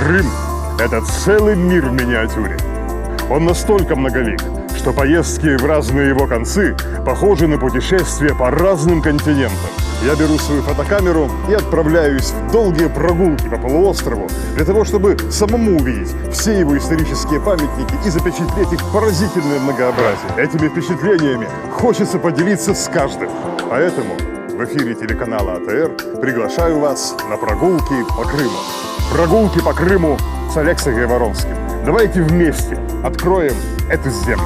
Крым – это целый мир в миниатюре. Он настолько многолик, что поездки в разные его концы похожи на путешествия по разным континентам. Я беру свою фотокамеру и отправляюсь в долгие прогулки по полуострову для того, чтобы самому увидеть все его исторические памятники и запечатлеть их поразительное многообразие. Этими впечатлениями хочется поделиться с каждым. Поэтому в эфире телеканала АТР приглашаю вас на прогулки по Крыму. Прогулки по Крыму с Алексеем Гайворонским. Давайте вместе откроем эту землю.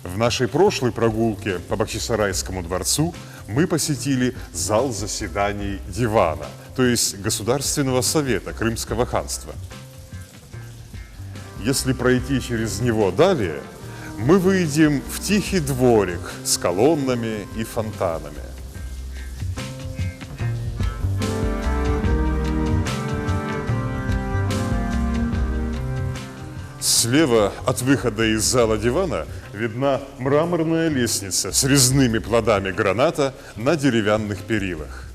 В нашей прошлой прогулке по Бахчисарайскому дворцу мы посетили зал заседаний Дивана, то есть Государственного совета Крымского ханства. Если пройти через него далее, мы выйдем в тихий дворик с колоннами и фонтанами. Слева от выхода из зала Дивана видна мраморная лестница с резными плодами граната на деревянных перилах.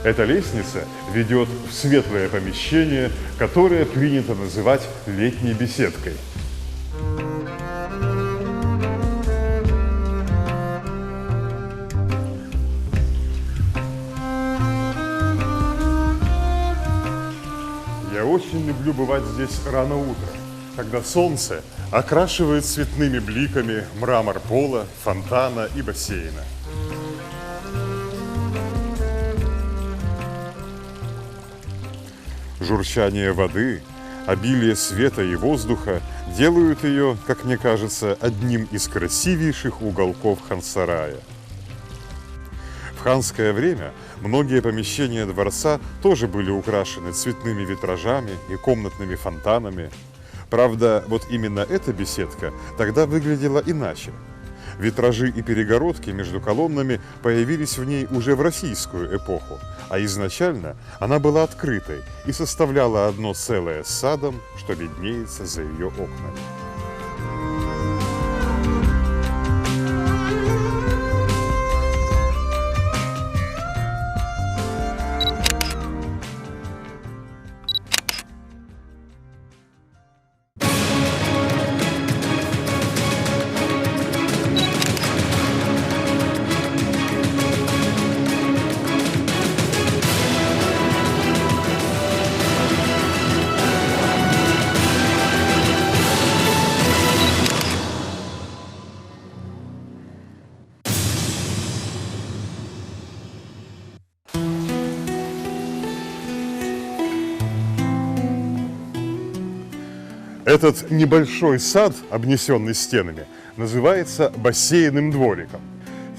Эта лестница ведет в светлое помещение, которое принято называть летней беседкой. Я очень люблю бывать здесь рано утром, когда солнце окрашивает цветными бликами мрамор пола, фонтана и бассейна. Журчание воды, обилие света и воздуха делают ее, как мне кажется, одним из красивейших уголков Хансарая. В ханское время многие помещения дворца тоже были украшены цветными витражами и комнатными фонтанами. Правда, вот именно эта беседка тогда выглядела иначе. Витражи и перегородки между колоннами появились в ней уже в российскую эпоху, а изначально она была открытой и составляла одно целое с садом, что виднеется за ее окнами. Этот небольшой сад, обнесенный стенами, называется бассейным двориком.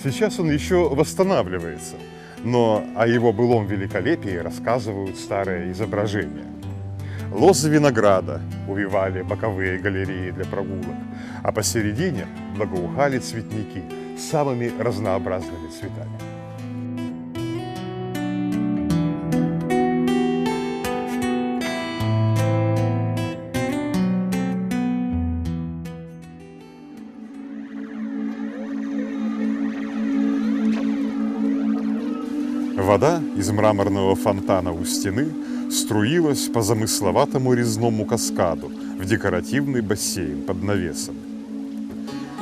Сейчас он еще восстанавливается, но о его былом великолепии рассказывают старые изображения. Лозы винограда увивали боковые галереи для прогулок, а посередине благоухали цветники с самыми разнообразными цветами. Вода из мраморного фонтана у стены струилась по замысловатому резному каскаду в декоративный бассейн под навесом.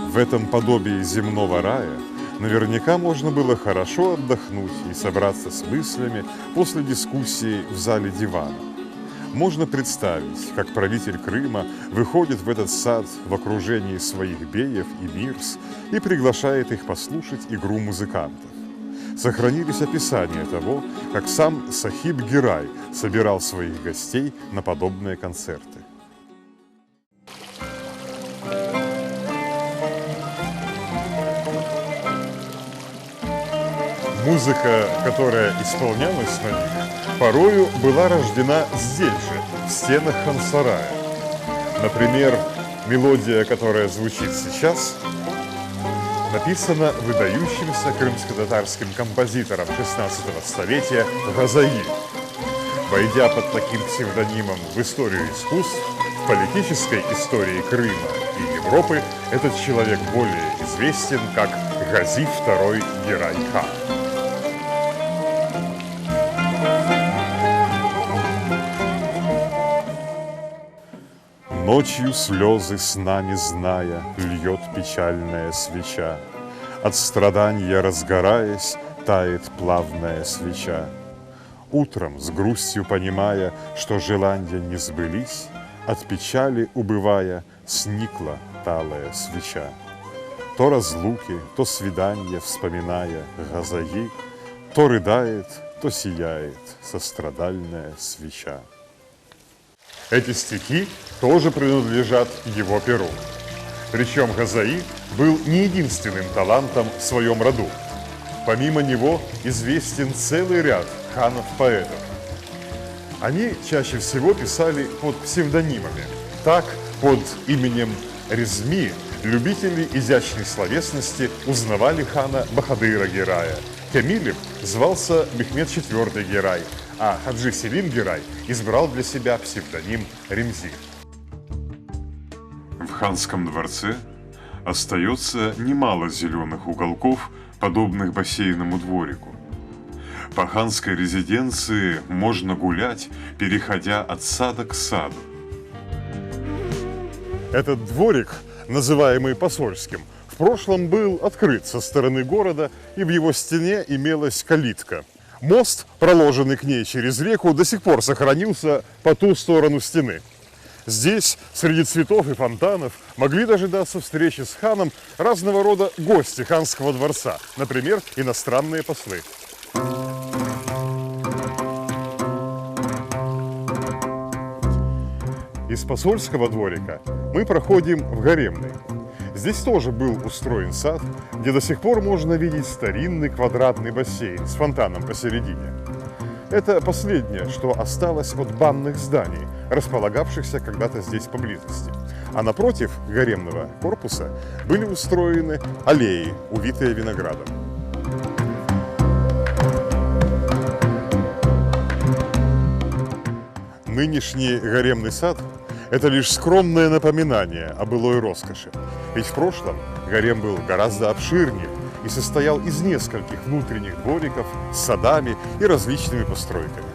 В этом подобии земного рая наверняка можно было хорошо отдохнуть и собраться с мыслями после дискуссии в зале Дивана. Можно представить, как правитель Крыма выходит в этот сад в окружении своих беев и мирс и приглашает их послушать игру музыкантов. Сохранились описания того, как сам Сахиб Гирай собирал своих гостей на подобные концерты. Музыка, которая исполнялась на них, порою была рождена здесь же, в стенах Хансарая. Например, мелодия, которая звучит сейчас, написана выдающимся крымско-татарским композитором XVI столетия Газаи. Войдя под таким псевдонимом в историю искусств, в политической истории Крыма и Европы этот человек более известен как Гази II Герай-хан. Ночью слезы сна не зная, льет печальная свеча. От страдания разгораясь, тает плавная свеча. Утром, с грустью понимая, что желания не сбылись, от печали убывая, сникла талая свеча. То разлуки, то свидания вспоминая Газаи, то рыдает, то сияет сострадальная свеча. Эти стихи тоже принадлежат его перу. Причем Газаи был не единственным талантом в своем роду. Помимо него известен целый ряд ханов-поэтов. Они чаще всего писали под псевдонимами. Так, под именем Резми любители изящной словесности узнавали хана Бахадыра Герая. Камилев звался Мехмед IV Герай, а Хаджи Селим Герай избрал для себя псевдоним Ремзи. В ханском дворце остается немало зеленых уголков, подобных бассейнному дворику. По ханской резиденции можно гулять, переходя от сада к саду. Этот дворик, называемый посольским, в прошлом был открыт со стороны города, и в его стене имелась калитка. Мост, проложенный к ней через реку, до сих пор сохранился по ту сторону стены. Здесь, среди цветов и фонтанов, могли дожидаться встречи с ханом разного рода гости ханского дворца, например, иностранные послы. Из посольского дворика мы проходим в гаремный. Здесь тоже был устроен сад, где до сих пор можно видеть старинный квадратный бассейн с фонтаном посередине. Это последнее, что осталось от банных зданий, располагавшихся когда-то здесь поблизости. А напротив гаремного корпуса были устроены аллеи, увитые виноградом. Нынешний гаремный сад – это лишь скромное напоминание о былой роскоши. Ведь в прошлом гарем был гораздо обширнее и состоял из нескольких внутренних двориков с садами и различными постройками.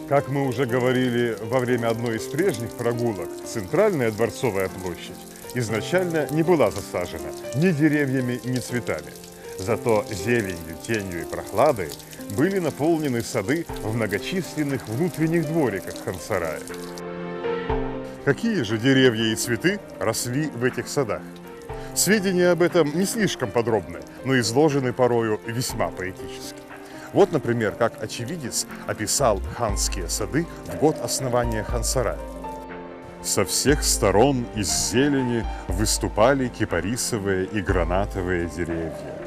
Как мы уже говорили во время одной из прежних прогулок, центральная Дворцовая площадь изначально не была засажена ни деревьями, ни цветами. Зато зеленью, тенью и прохладой были наполнены сады в многочисленных внутренних двориках хан-сарая. Какие же деревья и цветы росли в этих садах? Сведения об этом не слишком подробны, но изложены порою весьма поэтически. Вот, например, как очевидец описал ханские сады в год основания хан-сарая. Со всех сторон из зелени выступали кипарисовые и гранатовые деревья.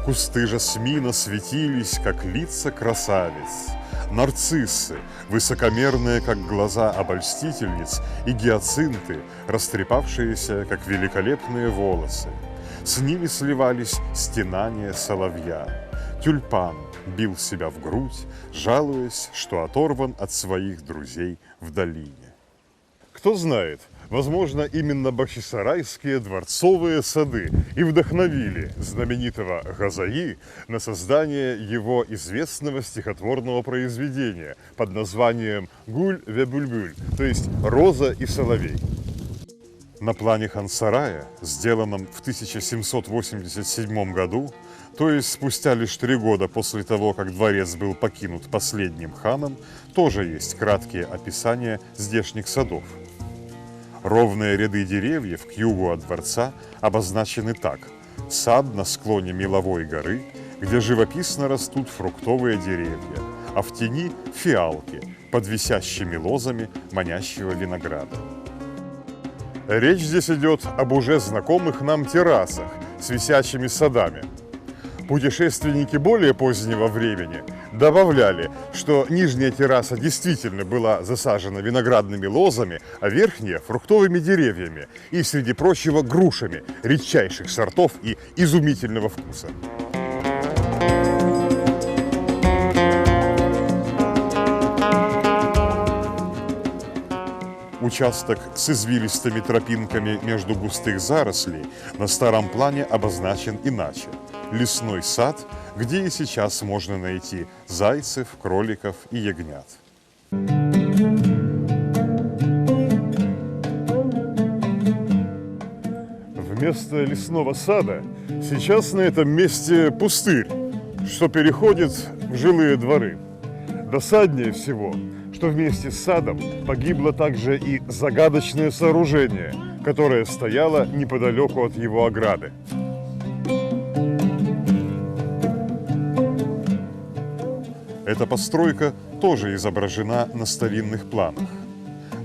Кусты жасмина светились, как лица красавиц. Нарциссы, высокомерные, как глаза обольстительниц, и гиацинты, растрепавшиеся, как великолепные волосы. С ними сливались стенания соловья. Тюльпан бил себя в грудь, жалуясь, что оторван от своих друзей в долине. Кто знает, возможно, именно бахчисарайские дворцовые сады и вдохновили знаменитого Газаи на создание его известного стихотворного произведения под названием «Гуль ве бульбюль», то есть «Роза и соловей». На плане хан-сарая, сделанном в 1787 году, то есть спустя лишь 3 года после того, как дворец был покинут последним ханом, тоже есть краткие описания здешних садов. Ровные ряды деревьев к югу от дворца обозначены так: сад на склоне Меловой горы, где живописно растут фруктовые деревья, а в тени фиалки под висящими лозами манящего винограда. Речь здесь идет об уже знакомых нам террасах с висячими садами. Путешественники более позднего времени добавляли, что нижняя терраса действительно была засажена виноградными лозами, а верхняя – фруктовыми деревьями и, среди прочего, грушами редчайших сортов и изумительного вкуса. Участок с извилистыми тропинками между густых зарослей на старом плане обозначен иначе. Лесной сад, где и сейчас можно найти зайцев, кроликов и ягнят. Вместо лесного сада сейчас на этом месте пустырь, что переходит в жилые дворы. Досаднее всего, что вместе с садом погибло также и загадочное сооружение, которое стояло неподалеку от его ограды. Эта постройка тоже изображена на старинных планах.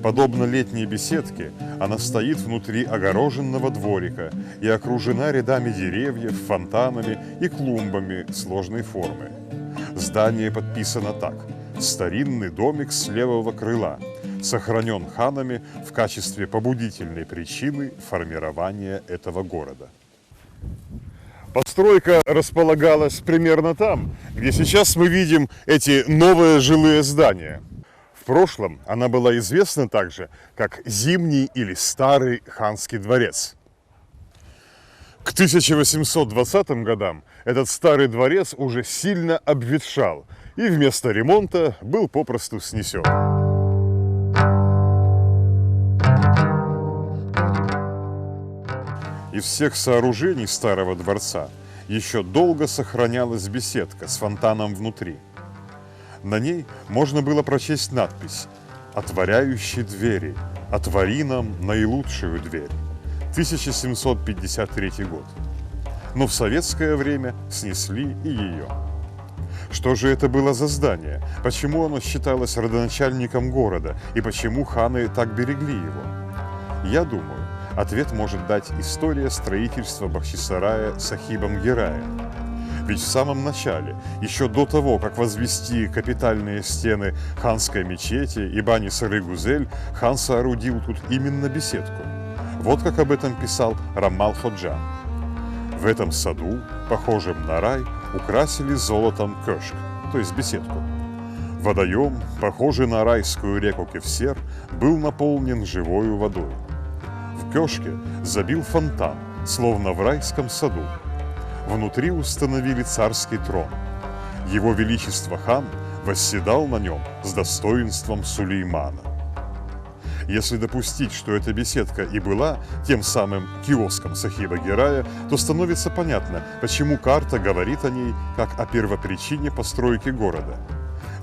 Подобно летней беседке, она стоит внутри огороженного дворика и окружена рядами деревьев, фонтанами и клумбами сложной формы. Здание подписано так: «Старинный домик с левого крыла, сохранен ханами в качестве побудительной причины формирования этого города». Постройка располагалась примерно там, где сейчас мы видим эти новые жилые здания. В прошлом она была известна также как Зимний или Старый ханский дворец. К 1820 годам этот старый дворец уже сильно обветшал и вместо ремонта был попросту снесен. Из всех сооружений старого дворца еще долго сохранялась беседка с фонтаном внутри. На ней можно было прочесть надпись «Отворяющий двери, отвори нам наилучшую дверь». 1753 год. Но в советское время снесли и ее. Что же это было за здание? Почему оно считалось родоначальником города? И почему ханы так берегли его? Я думаю, ответ может дать история строительства Бахчисарая Сахибом Гераем. Ведь в самом начале, еще до того, как возвести капитальные стены ханской мечети и бани Сары-Гузель, хан соорудил тут именно беседку. Вот как об этом писал Рамал Ходжа. В этом саду, похожем на рай, украсили золотом кёшк, то есть беседку. Водоем, похожий на райскую реку Кевсер, был наполнен живою водой. В кёшке забил фонтан, словно в райском саду. Внутри установили царский трон. Его Величество хан восседал на нем с достоинством Сулеймана. Если допустить, что эта беседка и была тем самым киоском Сахиба Герая, то становится понятно, почему карта говорит о ней как о первопричине постройки города.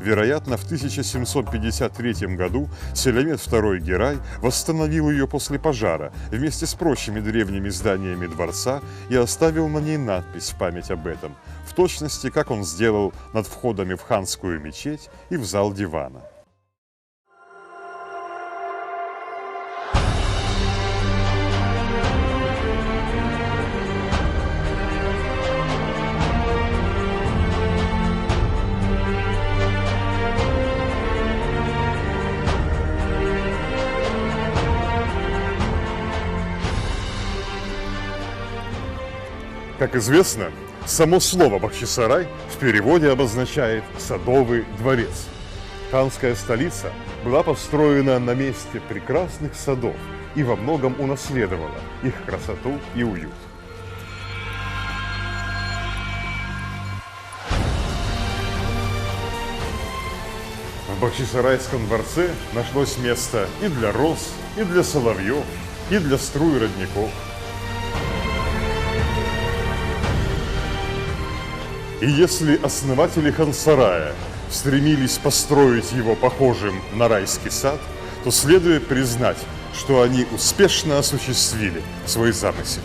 Вероятно, в 1753 году Селямет II Герай восстановил ее после пожара вместе с прочими древними зданиями дворца и оставил на ней надпись в память об этом, в точности, как он сделал над входами в ханскую мечеть и в зал дивана. Как известно, само слово Бахчисарай в переводе обозначает «садовый дворец». Ханская столица была построена на месте прекрасных садов и во многом унаследовала их красоту и уют. В Бахчисарайском дворце нашлось место и для роз, и для соловьев, и для струй родников. И если основатели Хан-сарая стремились построить его похожим на райский сад, то следует признать, что они успешно осуществили свой замысел.